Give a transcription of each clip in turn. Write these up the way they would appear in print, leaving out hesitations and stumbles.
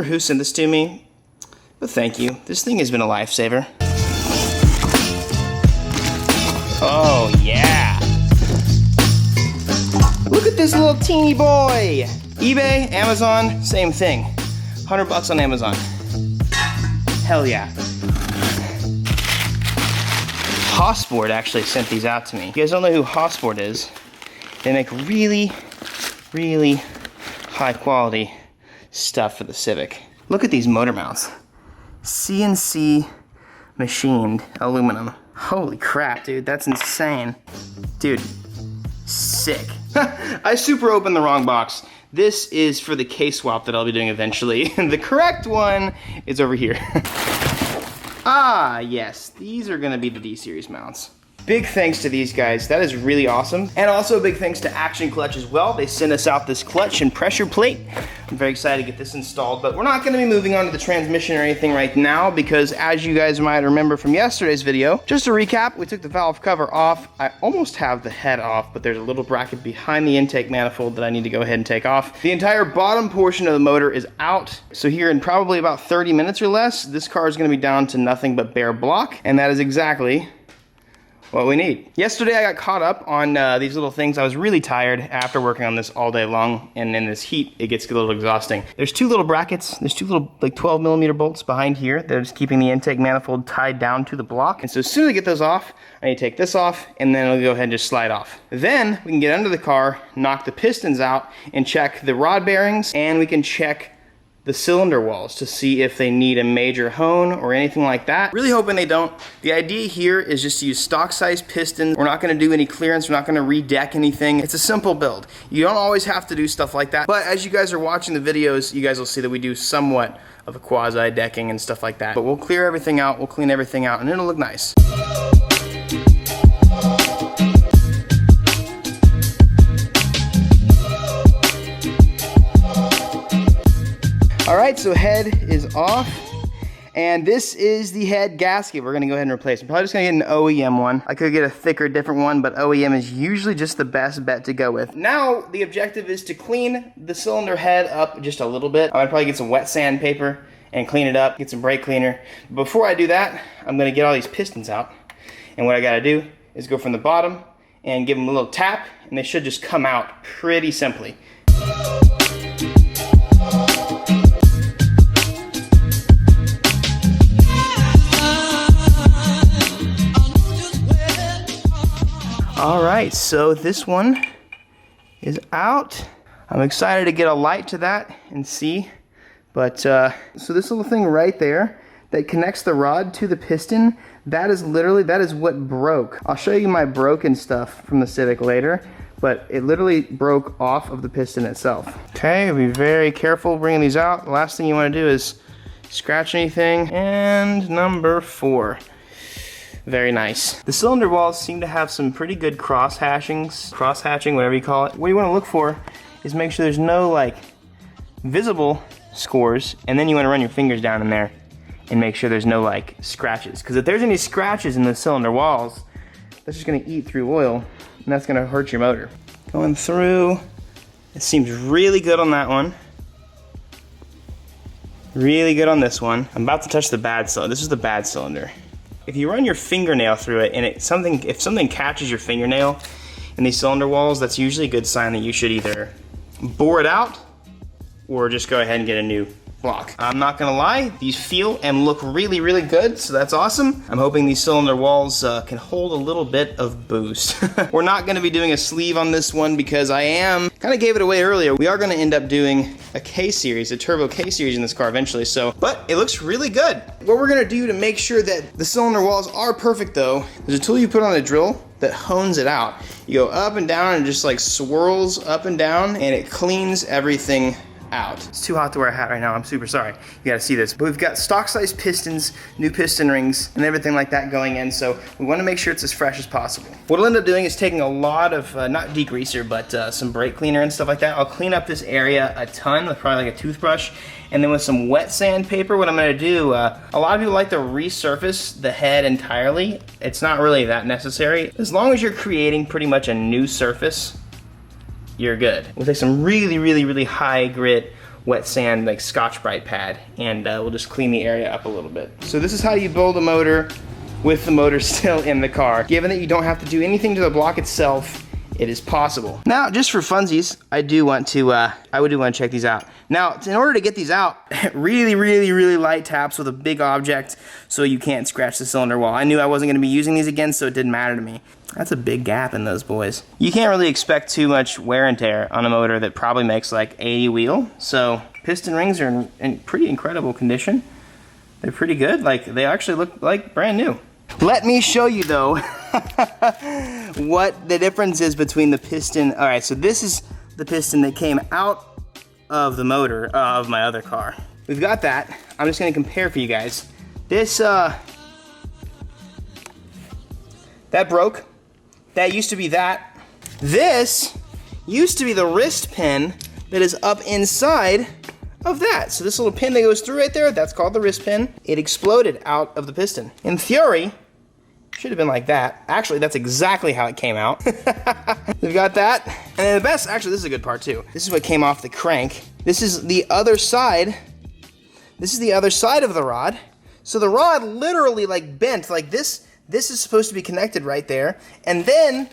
who sent this to me, but thank you. This thing has been a lifesaver. Oh yeah. Look at this little teeny boy. eBay, Amazon, same thing. 100 bucks on Amazon. Hell yeah. Hossport actually sent these out to me. If you guys don't know who Hossport is, they make really, really high quality stuff for the Civic. Look at these motor mounts. CNC machined aluminum. Holy crap, dude, that's insane. Dude, sick. I super opened the wrong box. This is for the case swap that I'll be doing eventually. The correct one is over here. Ah, yes, these are gonna be the D-Series mounts. Big thanks to these guys, that is really awesome. And also big thanks to Action Clutch as well. They sent us out this clutch and pressure plate. I'm very excited to get this installed, but we're not gonna be moving on to the transmission or anything right now because as you guys might remember from yesterday's video, just to recap, we took the valve cover off. I almost have the head off, but there's a little bracket behind the intake manifold that I need to go ahead and take off. The entire bottom portion of the motor is out. So here in probably about 30 minutes or less, this car is gonna be down to nothing but bare block, and that is exactly what we need. Yesterday I got caught up on these little things. I was really tired after working on this all day long, and in this heat it gets a little exhausting. There's two little brackets, there's two little like 12mm bolts behind here that are just keeping the intake manifold tied down to the block. And so as soon as I get those off, I need to take this off and then it'll go ahead and just slide off. Then we can get under the car, knock the pistons out, and check the rod bearings, and we can check the cylinder walls to see if they need a major hone or anything like that. Really hoping they don't. The idea here is just to use stock size pistons. We're not gonna do any clearance, we're not gonna redeck anything. It's a simple build. You don't always have to do stuff like that, but as you guys are watching the videos, you guys will see that we do somewhat of a quasi decking and stuff like that. But we'll clear everything out, we'll clean everything out, and it'll look nice. All right, so head is off, and this is the head gasket we're gonna go ahead and replace. I'm probably just gonna get an OEM one. I could get a thicker, different one, but OEM is usually just the best bet to go with. Now, the objective is to clean the cylinder head up just a little bit. I'm gonna probably get some wet sandpaper and clean it up, get some brake cleaner. Before I do that, I'm gonna get all these pistons out, and what I gotta do is go from the bottom and give them a little tap, and they should just come out pretty simply. All right, so this one is out. I'm excited to get a light to that and see. But, so this little thing right there that connects the rod to the piston, that is what broke. I'll show you my broken stuff from the Civic later, but it literally broke off of the piston itself. Okay, be very careful bringing these out. The last thing you wanna do is scratch anything. And number 4. Very nice. The cylinder walls seem to have some pretty good cross-hatching, whatever you call it. What you want to look for is make sure there's no like visible scores, and then you want to run your fingers down in there and make sure there's no like scratches. Because if there's any scratches in the cylinder walls, that's just going to eat through oil, and that's going to hurt your motor. Going through, it seems really good on that one. Really good on this one. I'm about to touch the bad cylinder. This is the bad cylinder. If you run your fingernail through it and if something catches your fingernail in these cylinder walls, that's usually a good sign that you should either bore it out or just go ahead and get a new block. I'm not gonna lie, these feel and look really, really good, so that's awesome. I'm hoping these cylinder walls can hold a little bit of boost. We're not gonna be doing a sleeve on this one because kind of gave it away earlier. We are gonna end up doing a K-Series, a turbo K-Series in this car eventually, but it looks really good. What we're gonna do to make sure that the cylinder walls are perfect though, there's a tool you put on the drill that hones it out. You go up and down and just like swirls up and down, and it cleans everything out. It's too hot to wear a hat right now, I'm super sorry. You gotta see this. But we've got stock size pistons, new piston rings, and everything like that going in, so we wanna make sure it's as fresh as possible. What I'll end up doing is taking a lot of, not degreaser, but some brake cleaner and stuff like that. I'll clean up this area a ton with probably like a toothbrush, and then with some wet sandpaper, what I'm gonna do, a lot of people like to resurface the head entirely. It's not really that necessary. As long as you're creating pretty much a new surface, you're good. We'll take some really, really, really high grit wet sand, like Scotch-Brite pad, and we'll just clean the area up a little bit. So this is how you build a motor with the motor still in the car. Given that you don't have to do anything to the block itself, it is possible. Now, just for funsies, I would do want to check these out. Now, in order to get these out, really light taps with a big object so you can't scratch the cylinder wall. I knew I wasn't gonna be using these again, so it didn't matter to me. That's a big gap in those boys. You can't really expect too much wear and tear on a motor that probably makes like 80 wheel. So piston rings are in pretty incredible condition. They're pretty good. Like, they actually look like brand new. Let me show you though what the difference is between the piston. All right, so this is the piston that came out of the motor of my other car. We've got that. I'm just gonna compare for you guys. This, that broke. That used to be that. This used to be the wrist pin that is up inside of that. So this little pin that goes through right there, that's called the wrist pin. It exploded out of the piston. In theory, should have been like that. Actually, that's exactly how it came out. We've got that. And then the best, actually, this is a good part too. This is what came off the crank. This is the other side. This is the other side of the rod. So the rod literally like bent like this. This is supposed to be connected right there. And then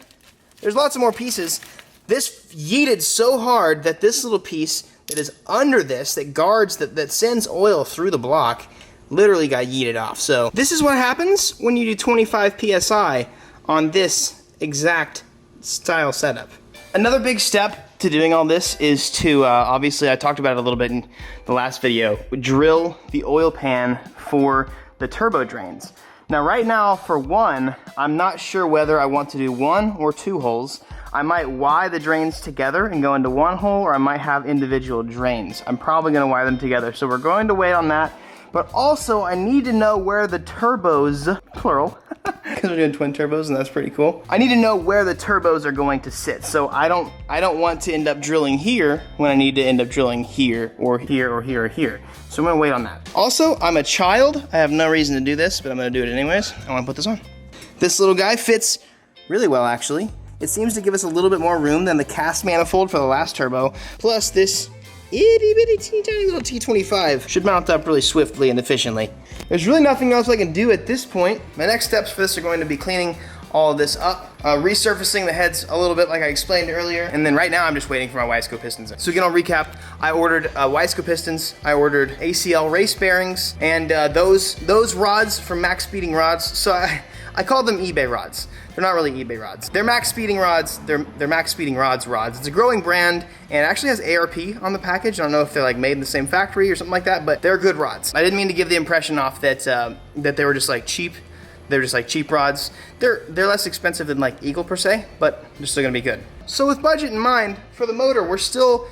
there's lots of more pieces. This yeeted so hard that this little piece that is under this, that guards, that sends oil through the block, literally got yeeted off. So this is what happens when you do 25 PSI on this exact style setup. Another big step to doing all this is to, obviously I talked about it a little bit in the last video, drill the oil pan for the turbo drains. Now right now for one, I'm not sure whether I want to do 1 or 2 holes. I might wire the drains together and go into 1 hole, or I might have individual drains. I'm probably gonna wire them together, so we're going to wait on that. But also, I need to know where the turbos, plural, because we're doing twin turbos and that's pretty cool. I need to know where the turbos are going to sit. So I don't want to end up drilling here when I need to end up drilling here or here or here or here. So I'm gonna wait on that. Also, I'm a child. I have no reason to do this, but I'm gonna do it anyways. I wanna put this on. This little guy fits really well, actually. It seems to give us a little bit more room than the cast manifold for the last turbo. Plus this itty bitty teeny tiny little T25 should mount up really swiftly and efficiently. There's really nothing else I can do at this point. My next steps for this are going to be cleaning all of this up, resurfacing the heads a little bit like I explained earlier, and then right now I'm just waiting for my Wiseco pistons. So again, I'll recap. I ordered Wiseco pistons, I ordered ACL race bearings, and those rods from Max Speeding Rods. So I call them eBay rods. They're not really eBay rods. They're Max Speeding rods. They're Max Speeding rods. It's a growing brand, and it actually has ARP on the package. I don't know if they're like made in the same factory or something like that, but they're good rods. I didn't mean to give the impression off that that they were just like cheap. They're just like cheap rods. They're less expensive than like Eagle per se, but they're still gonna be good. So with budget in mind, for the motor, we're still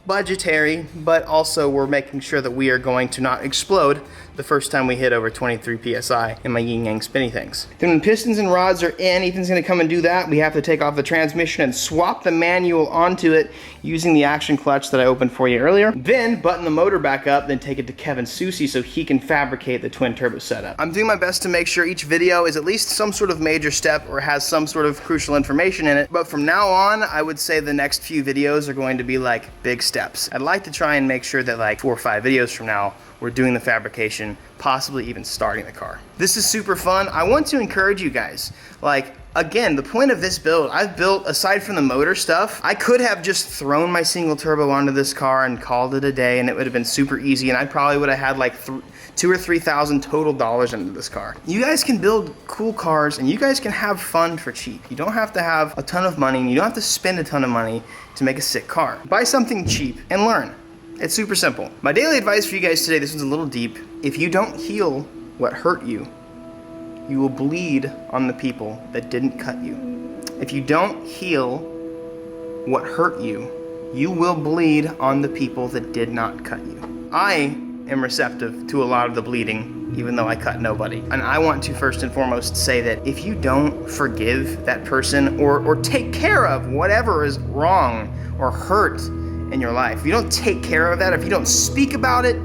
budgetary, but also we're making sure that we are going to not explode the first time we hit over 23 PSI in my yin yang spinny things. Then when pistons and rods are in, Ethan's gonna come and do that. We have to take off the transmission and swap the manual onto it using the action clutch that I opened for you earlier. Then button the motor back up, then take it to Kevin Susi so he can fabricate the twin turbo setup. I'm doing my best to make sure each video is at least some sort of major step or has some sort of crucial information in it. But from now on, I would say the next few videos are going to be like big steps. I'd like to try and make sure that like 4 or 5 videos from now, we're doing the fabrication, possibly even starting the car. This is super fun. I want to encourage you guys. Like, again, the point of this build, I've built, aside from the motor stuff, I could have just thrown my single turbo onto this car and called it a day, and it would have been super easy, and I probably would have had like $2,000 or $3,000 total dollars into this car. You guys can build cool cars, and you guys can have fun for cheap. You don't have to have a ton of money, and you don't have to spend a ton of money to make a sick car. Buy something cheap and learn. It's super simple. My daily advice for you guys today, this one's a little deep. If you don't heal what hurt you, you will bleed on the people that didn't cut you. If you don't heal what hurt you, you will bleed on the people that did not cut you. I am receptive to a lot of the bleeding, even though I cut nobody. And I want to first and foremost say that if you don't forgive that person or take care of whatever is wrong or hurt in your life, if you don't take care of that, if you don't speak about it,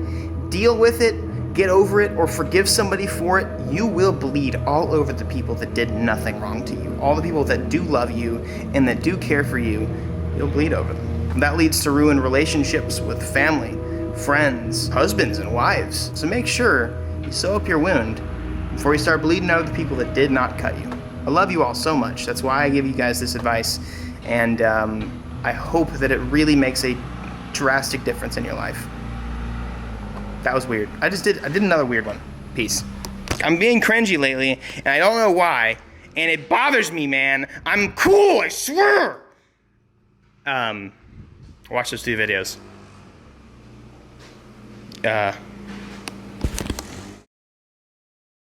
deal with it, get over it, or forgive somebody for it, you will bleed all over the people that did nothing wrong to you. All the people that do love you and that do care for you, you'll bleed over them. That leads to ruined relationships with family, friends, husbands, and wives. So make sure you sew up your wound before you start bleeding out the people that did not cut you. I love you all so much. That's why I give you guys this advice. And I hope that it really makes a drastic difference in your life. That was weird. I did another weird one. Peace. I'm being cringy lately, and I don't know why. And it bothers me, man. I'm cool, I swear. Watch those two videos.